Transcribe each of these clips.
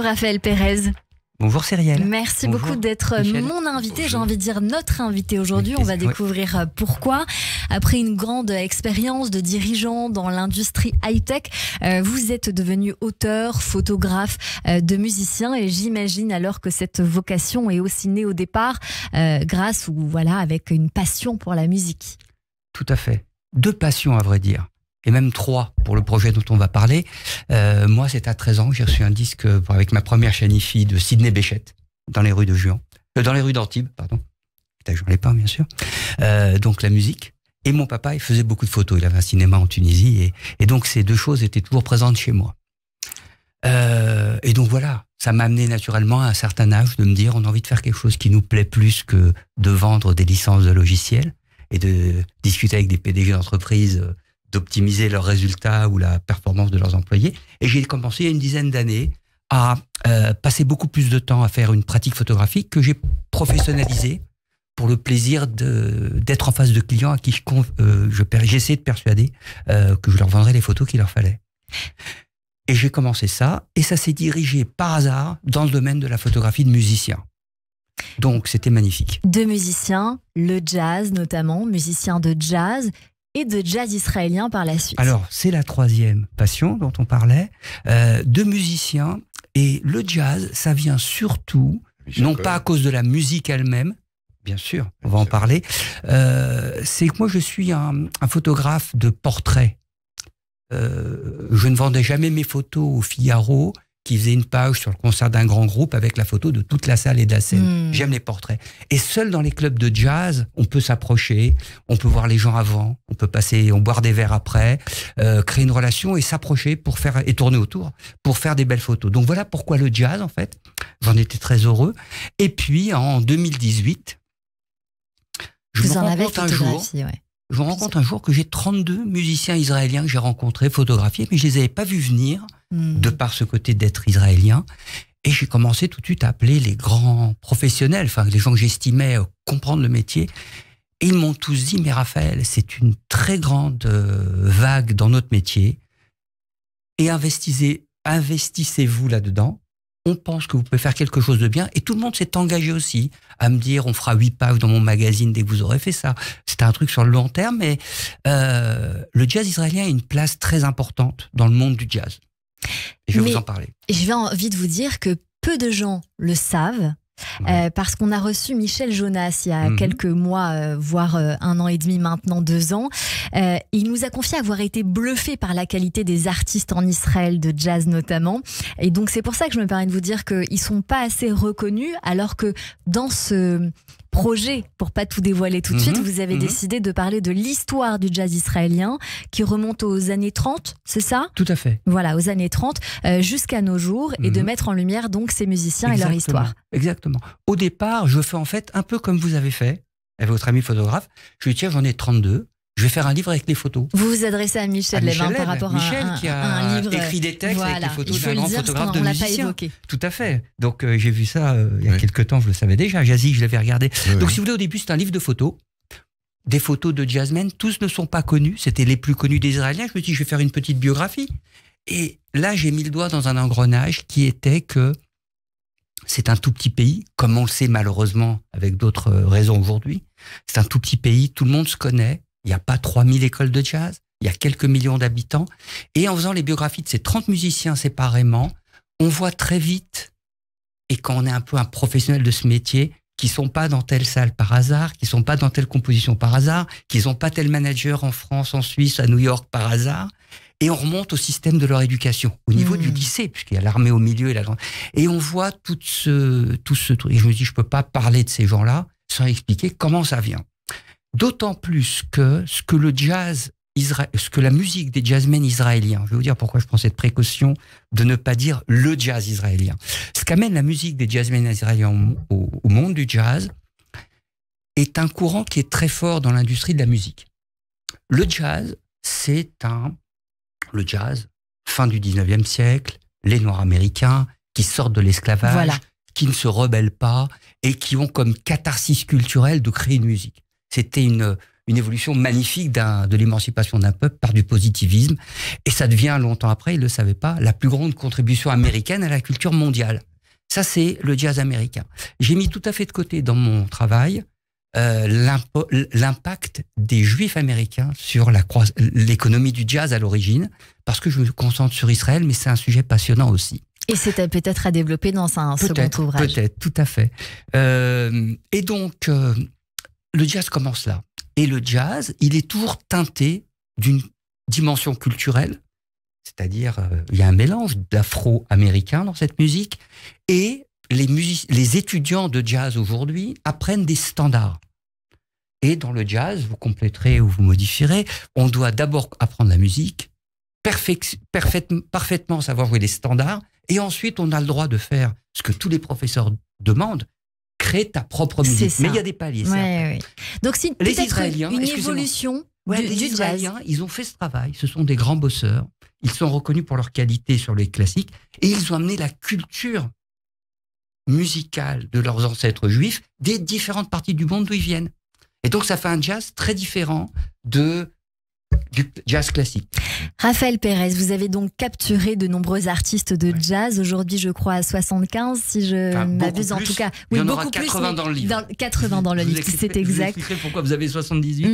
Raphaël Pérez. Bonjour Cyrielle. Merci Bonjour, beaucoup d'être Michel. mon invité. Bonjour. J'ai envie de dire notre invité aujourd'hui. On va découvrir pourquoi. Après une grande expérience de dirigeant dans l'industrie high-tech, vous êtes devenu auteur, photographe, de musicien. Et j'imagine alors que cette vocation est aussi née au départ grâce ou voilà avec une passion pour la musique. Tout à fait. 2 passions à vrai dire. Et même 3 pour le projet dont on va parler. Moi, c'est à 13 ans que j'ai reçu un disque avec ma première chaîne hi-fi de Sidney Bechet, dans les rues de Juan, dans les rues d'Antibes, pardon. J'en ai pas, bien sûr. Donc la musique. Et mon papa, il faisait beaucoup de photos. Il avait un cinéma en Tunisie. Et donc ces 2 choses étaient toujours présentes chez moi. Et donc voilà, ça m'a amené naturellement à un certain âge de me dire on a envie de faire quelque chose qui nous plaît plus que de vendre des licences de logiciels et de discuter avec des PDG d'entreprises, d'optimiser leurs résultats ou la performance de leurs employés. Et j'ai commencé il y a une dizaine d'années à passer beaucoup plus de temps à faire une pratique photographique que j'ai professionnalisée pour le plaisir d'être en face de clients à qui j'essaie de persuader que je leur vendrais les photos qu'il leur fallait. Et j'ai commencé ça, et ça s'est dirigé par hasard dans le domaine de la photographie de musiciens. Donc c'était magnifique. De musiciens, le jazz notamment, musiciens de jazz et de jazz israélien par la suite. Alors, c'est la 3e passion dont on parlait, de musiciens. Et le jazz, ça vient surtout, non pas à cause de la musique elle-même, bien sûr, on va en parler, c'est que moi je suis un photographe de portrait. Je ne vendais jamais mes photos au Figaro, qui faisait une page sur le concert d'un grand groupe avec la photo de toute la salle et de la scène. J'aime les portraits. Et seul dans les clubs de jazz, on peut s'approcher, on peut voir les gens avant, on peut boire des verres après, créer une relation et s'approcher et tourner autour pour faire des belles photos. Donc voilà pourquoi le jazz, en fait. J'en étais très heureux. Et puis, en 2018, je me rends compte un jour que j'ai 32 musiciens israéliens que j'ai rencontrés, photographiés, mais je les avais pas vus venir, de par ce côté d'être israélien. Et j'ai commencé tout de suite à appeler les grands professionnels, enfin les gens que j'estimais comprendre le métier. Et ils m'ont tous dit, mais Raphaël, c'est une très grande vague dans notre métier. Et investissez-vous là-dedans. On pense que vous pouvez faire quelque chose de bien. Et tout le monde s'est engagé aussi à me dire, on fera 8 pages dans mon magazine dès que vous aurez fait ça. C'était un truc sur le long terme, mais le jazz israélien a une place très importante dans le monde du jazz. Et je vais vous en parler. J'ai envie de vous dire que peu de gens le savent. Parce qu'on a reçu Michel Jonas il y a quelques mois, voire 1 an et demi maintenant, 2 ans. Il nous a confié avoir été bluffé par la qualité des artistes en Israël, de jazz notamment. Et donc c'est pour ça que je me permets de vous dire qu'ils ne sont pas assez reconnus, alors que dans ce projet, pour pas tout dévoiler tout de suite, vous avez décidé de parler de l'histoire du jazz israélien qui remonte aux années 30, c'est ça? Tout à fait. Voilà, aux années 30 jusqu'à nos jours, et de mettre en lumière donc ces musiciens et leur histoire. Exactement. Au départ, je fais en fait un peu comme vous avez fait avec votre ami photographe. Je lui dis, tiens, j'en ai 32. Je vais faire un livre avec les photos. Vous vous adressez à Michel Leb par rapport à qui a un livre, écrit des textes avec les photos d'un grand photographe de musicien. musicien. Pas évoqué. Tout à fait. Donc j'ai vu ça il y a quelques temps, je le savais déjà. Jazzy, je l'avais regardé. Donc si vous voulez, au début, c'est un livre de photos. Des photos de jazzmen. Tous ne sont pas connus. C'était les plus connus des Israéliens. Je me suis dit, je vais faire une petite biographie. Et là, j'ai mis le doigt dans un engrenage qui était que c'est un tout petit pays, comme on le sait malheureusement avec d'autres raisons aujourd'hui. C'est un tout petit pays, tout le monde se connaît. Il n'y a pas 3000 écoles de jazz, il y a quelques millions d'habitants. Et en faisant les biographies de ces 30 musiciens séparément, on voit très vite, et quand on est un peu un professionnel de ce métier, qui ne sont pas dans telle salle par hasard, qui ne sont pas dans telle composition par hasard, qui n'ont pas tel manager en France, en Suisse, à New York par hasard. Et on remonte au système de leur éducation, au niveau du lycée, puisqu'il y a l'armée au milieu. Et on voit tout ce truc. Et je me dis, je ne peux pas parler de ces gens-là sans expliquer comment ça vient. D'autant plus que ce que la musique des jazzmen israéliens, je vais vous dire pourquoi je prends cette précaution de ne pas dire le jazz israélien. Ce qu'amène la musique des jazzmen israéliens au monde du jazz est un courant qui est très fort dans l'industrie de la musique. Le jazz, le jazz, fin du 19e siècle, les Noirs américains qui sortent de l'esclavage, qui ne se rebellent pas et qui ont comme catharsis culturelle de créer une musique. C'était une évolution magnifique de l'émancipation d'un peuple par du positivisme. Et ça devient, longtemps après, ils ne le savaient pas, la plus grande contribution américaine à la culture mondiale. Ça, c'est le jazz américain. J'ai mis tout à fait de côté dans mon travail l'impact des Juifs américains sur l'économie du jazz à l'origine, parce que je me concentre sur Israël, mais c'est un sujet passionnant aussi. Et c'est peut-être à développer dans un second ouvrage. Peut-être, tout à fait. Et donc, le jazz commence là. Et le jazz, il est toujours teinté d'une dimension culturelle, c'est-à-dire il y a un mélange d'afro-américain dans cette musique, et les étudiants de jazz aujourd'hui apprennent des standards. Et dans le jazz, vous compléterez ou vous modifierez, on doit d'abord apprendre la musique, parfaitement savoir jouer les standards, et ensuite on a le droit de faire ce que tous les professeurs demandent, créer ta propre musique. Mais il y a des paliers. Ouais. Donc c'est les Israéliens, une évolution du Israéliens, jazz. ils ont fait ce travail, ce sont des grands bosseurs, ils sont reconnus pour leur qualité sur les classiques, et ils ont amené la culture musicale de leurs ancêtres juifs des différentes parties du monde d'où ils viennent. Et donc ça fait un jazz très différent du jazz classique. Raphaël Pérez, vous avez donc capturé de nombreux artistes de jazz. Aujourd'hui, je crois à 75, si je m'abuse en tout cas. Oui, il y en aura 80 dans le livre. 80 dans le livre, c'est exact. Je vous expliquerai pourquoi vous avez 78.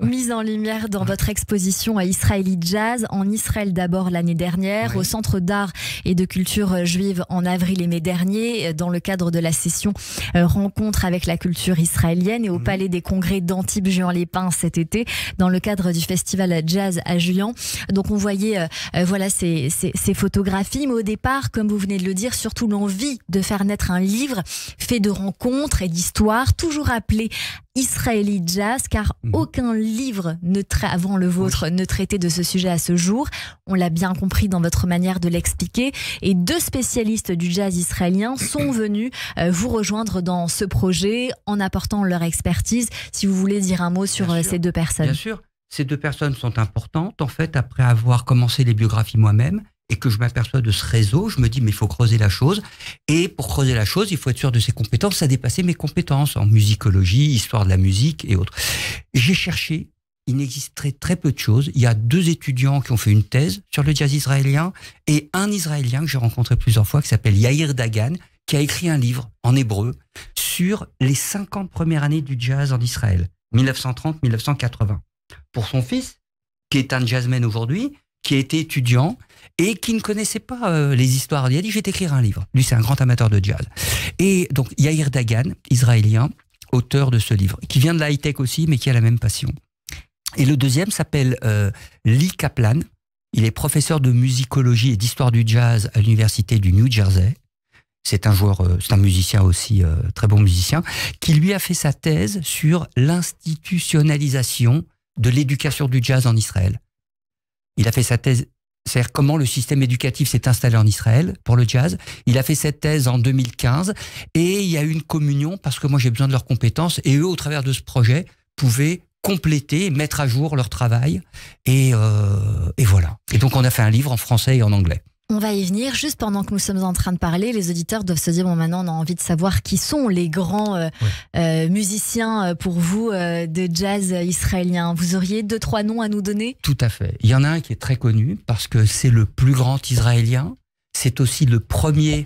Mise en lumière dans votre exposition à Israeli Jazz, en Israël d'abord l'année dernière, au Centre d'art et de culture juive en avril et mai dernier, dans le cadre de la session Rencontre avec la culture israélienne, et au Palais des Congrès d'Antibes-Juan-les-Pins cet été, dans le cadre du festival Jazz à Juillan. Donc on voyait ces photographies, mais au départ, comme vous venez de le dire, surtout l'envie de faire naître un livre fait de rencontres et d'histoires, toujours appelé Israeli Jazz, car aucun livre avant le vôtre ne traitait de ce sujet à ce jour. On l'a bien compris dans votre manière de l'expliquer. Et 2 spécialistes du jazz israélien sont venus vous rejoindre dans ce projet en apportant leur expertise. Si vous voulez dire un mot sur ces 2 personnes. Bien sûr. Ces 2 personnes sont importantes. En fait, après avoir commencé les biographies moi-même et que je m'aperçois de ce réseau, je me dis mais il faut creuser la chose. Et pour creuser la chose, il faut être sûr de ses compétences. Ça dépassait mes compétences en musicologie, histoire de la musique et autres. J'ai cherché. Il n'existerait très peu de choses. Il y a 2 étudiants qui ont fait une thèse sur le jazz israélien et un Israélien que j'ai rencontré plusieurs fois qui s'appelle Yair Dagan, qui a écrit un livre en hébreu sur les 50 premières années du jazz en Israël, 1930-1980. Pour son fils, qui est un jazzman aujourd'hui, qui a été étudiant et qui ne connaissait pas les histoires. Il a dit, je vais t'écrire un livre. Lui, c'est un grand amateur de jazz. Et donc, Yair Dagan, israélien, auteur de ce livre, qui vient de la high-tech aussi, mais qui a la même passion. Et le deuxième s'appelle Lee Kaplan. Il est professeur de musicologie et d'histoire du jazz à l'université du New Jersey. C'est un musicien aussi, très bon musicien, qui lui a fait sa thèse sur l'institutionnalisation de l'éducation du jazz en Israël. Il a fait sa thèse, c'est-à-dire comment le système éducatif s'est installé en Israël pour le jazz. Il a fait cette thèse en 2015 et il y a eu une communion parce que moi j'ai besoin de leurs compétences et eux, au travers de ce projet, pouvaient compléter, mettre à jour leur travail et voilà. Et donc on a fait un livre en français et en anglais. On va y venir. Juste pendant que nous sommes en train de parler, les auditeurs doivent se dire, bon, maintenant on a envie de savoir qui sont les grands musiciens pour vous de jazz israélien. Vous auriez 2-3 noms à nous donner? Tout à fait. Il y en a un qui est très connu parce que c'est le plus grand israélien. C'est aussi le premier,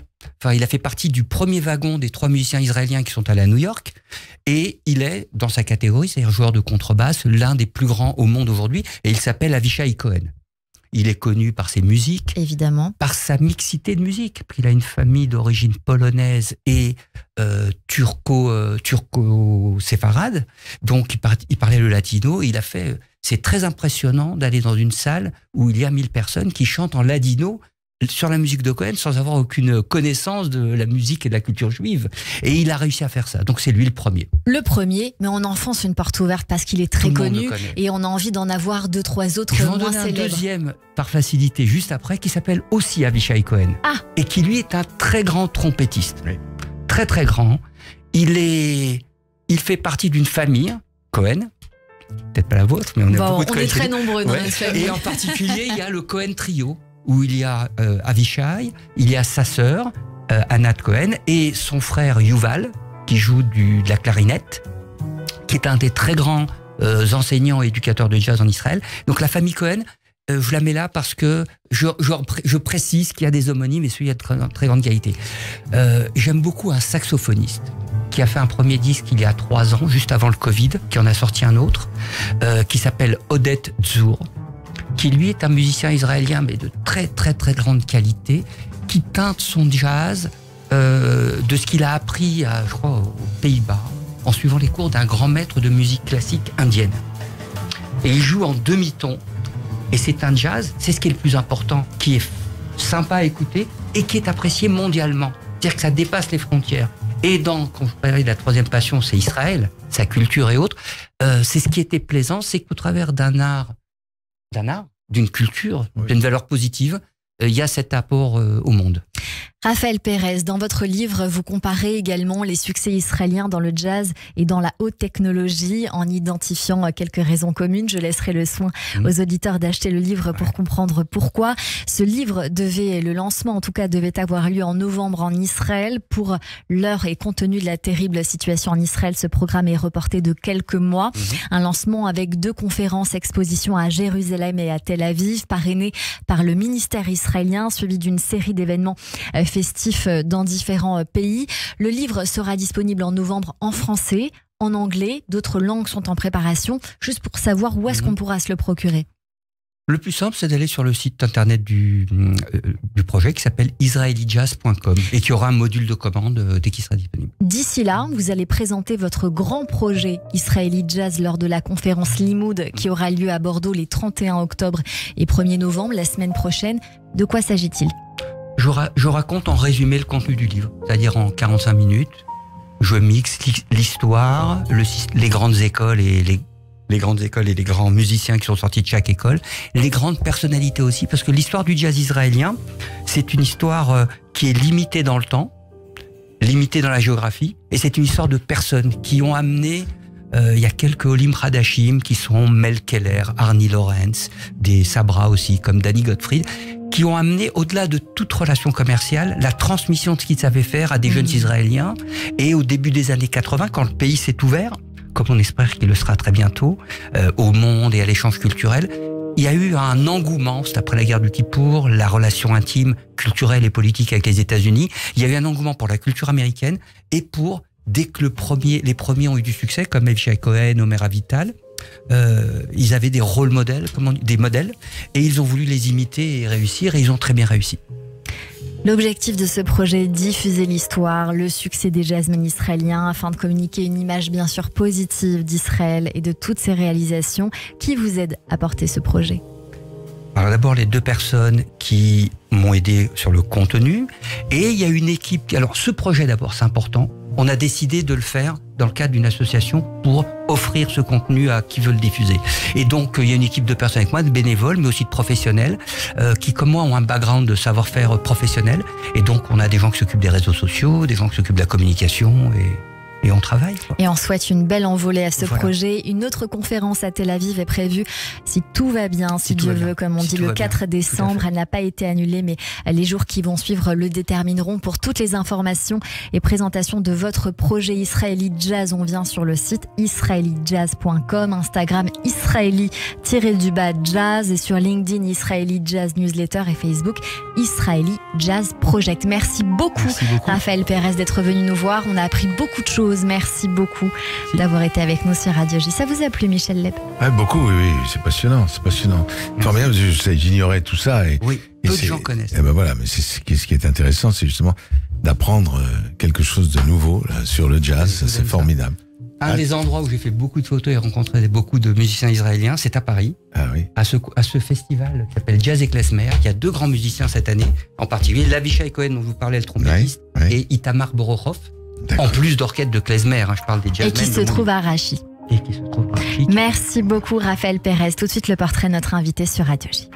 il a fait partie du premier wagon des 3 musiciens israéliens qui sont allés à New York. Et il est, dans sa catégorie, c'est-à-dire joueur de contrebasse, l'un des plus grands au monde aujourd'hui. Et il s'appelle Avishai Cohen. Il est connu par ses musiques, évidemment, par sa mixité de musique. Il a une famille d'origine polonaise et turco-séfarade. Donc, il parlait le latino. C'est très impressionnant d'aller dans une salle où il y a 1000 personnes qui chantent en ladino sur la musique de Cohen sans avoir aucune connaissance de la musique et de la culture juive. Et il a réussi à faire ça. Donc c'est lui le premier. Le premier, mais on enfonce une porte ouverte parce qu'il est très connu et on a envie d'en avoir 2-3 autres moins célèbres. Je vais en donner un deuxième par facilité juste après qui s'appelle aussi Avishai Cohen. Et qui lui est un très grand trompettiste. Oui. Très très grand. Il fait partie d'une famille, Cohen. Peut-être pas la vôtre, mais on est beaucoup de Cohen. On est très nombreux dans notre famille. Et en particulier, il y a le Cohen Trio, où il y a Avishai, il y a sa sœur, Anat Cohen, et son frère Yuval, qui joue de la clarinette, qui est un des très grands enseignants et éducateurs de jazz en Israël. Donc la famille Cohen, je la mets là parce que je précise qu'il y a des homonymes et celui-là de très grande qualité. J'aime beaucoup un saxophoniste qui a fait un premier disque il y a 3 ans, juste avant le Covid, qui en a sorti un autre, qui s'appelle Oded Tzur, qui lui est un musicien israélien, mais de très très très grande qualité, qui teinte son jazz de ce qu'il a appris, je crois, aux Pays-Bas, en suivant les cours d'un grand maître de musique classique indienne. Et il joue en demi-ton. Et c'est un jazz, c'est ce qui est le plus important, qui est sympa à écouter et qui est apprécié mondialement. C'est-à-dire que ça dépasse les frontières. Et quand je parlais de la troisième passion, c'est Israël, sa culture et autres. C'est ce qui était plaisant, c'est qu'au travers d'un art, d'une culture, d'une valeur positive, il y a cet apport au monde. Raphaël Pérez, dans votre livre, vous comparez également les succès israéliens dans le jazz et dans la haute technologie en identifiant quelques raisons communes. Je laisserai le soin aux auditeurs d'acheter le livre pour comprendre pourquoi. Ce livre le lancement en tout cas, devait avoir lieu en novembre en Israël. Pour l'heure et compte tenu de la terrible situation en Israël, ce programme est reporté de quelques mois. Un lancement avec 2 conférences, expositions à Jérusalem et à Tel Aviv, parrainé par le ministère israélien, suivi d'une série d'événements festifs dans différents pays. Le livre sera disponible en novembre en français, en anglais, d'autres langues sont en préparation. Juste pour savoir où est-ce qu'on pourra se le procurer. Le plus simple, c'est d'aller sur le site internet du projet qui s'appelle israelijazz.com et qui aura un module de commande dès qu'il sera disponible. D'ici là, vous allez présenter votre grand projet Israeli Jazz lors de la conférence Limoud qui aura lieu à Bordeaux les 31 octobre et 1er novembre, la semaine prochaine. De quoi s'agit-il ? Je raconte en résumé le contenu du livre, c'est-à-dire en 45 minutes. Je mixe l'histoire, les grandes écoles et les grandes écoles et les grands musiciens qui sont sortis de chaque école, les grandes personnalités aussi, parce que l'histoire du jazz israélien, c'est une histoire qui est limitée dans le temps, limitée dans la géographie, et c'est une histoire de personnes qui ont amené, il y a quelques Olim Hadashim qui sont Mel Keller, Arnie Lawrence, des Sabra aussi, comme Danny Gottfried, qui ont amené, au-delà de toute relation commerciale, la transmission de ce qu'ils savaient faire à des jeunes Israéliens. Et au début des années 80, quand le pays s'est ouvert, comme on espère qu'il le sera très bientôt, au monde et à l'échange culturel, il y a eu un engouement, c'est après la guerre du Kippour, la relation intime, culturelle et politique avec les États-Unis, il y a eu un engouement pour la culture américaine et pour, dès que les premiers ont eu du succès, comme Avishai Cohen, Omer Avital, ils avaient des rôles modèles, des modèles, et ils ont voulu les imiter et réussir, et ils ont très bien réussi. L'objectif de ce projet est diffuser l'histoire, le succès des jazzmen israéliens, afin de communiquer une image bien sûr positive d'Israël et de toutes ses réalisations. Qui vous aide à porter ce projet ? Alors d'abord les 2 personnes qui m'ont aidé sur le contenu, et il y a une équipe. Alors ce projet d'abord, c'est important. On a décidé de le faire dans le cadre d'une association pour offrir ce contenu à qui veut le diffuser. Et donc, il y a une équipe de personnes avec moi, de bénévoles, mais aussi de professionnels, qui, comme moi, ont un background de savoir-faire professionnel. Et donc, on a des gens qui s'occupent des réseaux sociaux, des gens qui s'occupent de la communication, et on travaille. Et on souhaite une belle envolée à ce projet. Une autre conférence à Tel Aviv est prévue, si tout va bien, si Dieu veut, comme on dit, le 4 décembre. Elle n'a pas été annulée, mais les jours qui vont suivre le détermineront. Pour toutes les informations et présentations de votre projet Israeli Jazz, on vient sur le site israelijazz.com, Instagram Israeli-jazz et sur LinkedIn Israeli Jazz Newsletter et Facebook Israeli Jazz Project. Merci beaucoup. Raphaël Pérez d'être venu nous voir. On a appris beaucoup de choses. Merci beaucoup d'avoir été avec nous sur Radio J. Ça vous a plu, Michel Leb ? Beaucoup, oui, c'est passionnant, c'est passionnant. Formidable, j'ignorais tout ça. Oui, peu de gens connaissent. Et ben voilà, mais ce qui est intéressant, c'est justement d'apprendre quelque chose de nouveau là, sur le jazz, c'est formidable. Un des endroits où j'ai fait beaucoup de photos et rencontré beaucoup de musiciens israéliens, c'est à Paris, à ce festival qui s'appelle Jazz et Klezmer. Il y a 2 grands musiciens cette année, en particulier Avishai Cohen dont je vous parlais, le trompettiste, et Itamar Borochov. En plus d'orchestre de klezmer, je parle des jazzmen. Et qui se trouve à Rachid. Et qui se trouve à Rachid. Merci beaucoup Raphaël Pérez. Tout de suite le portrait de notre invité sur Radio J.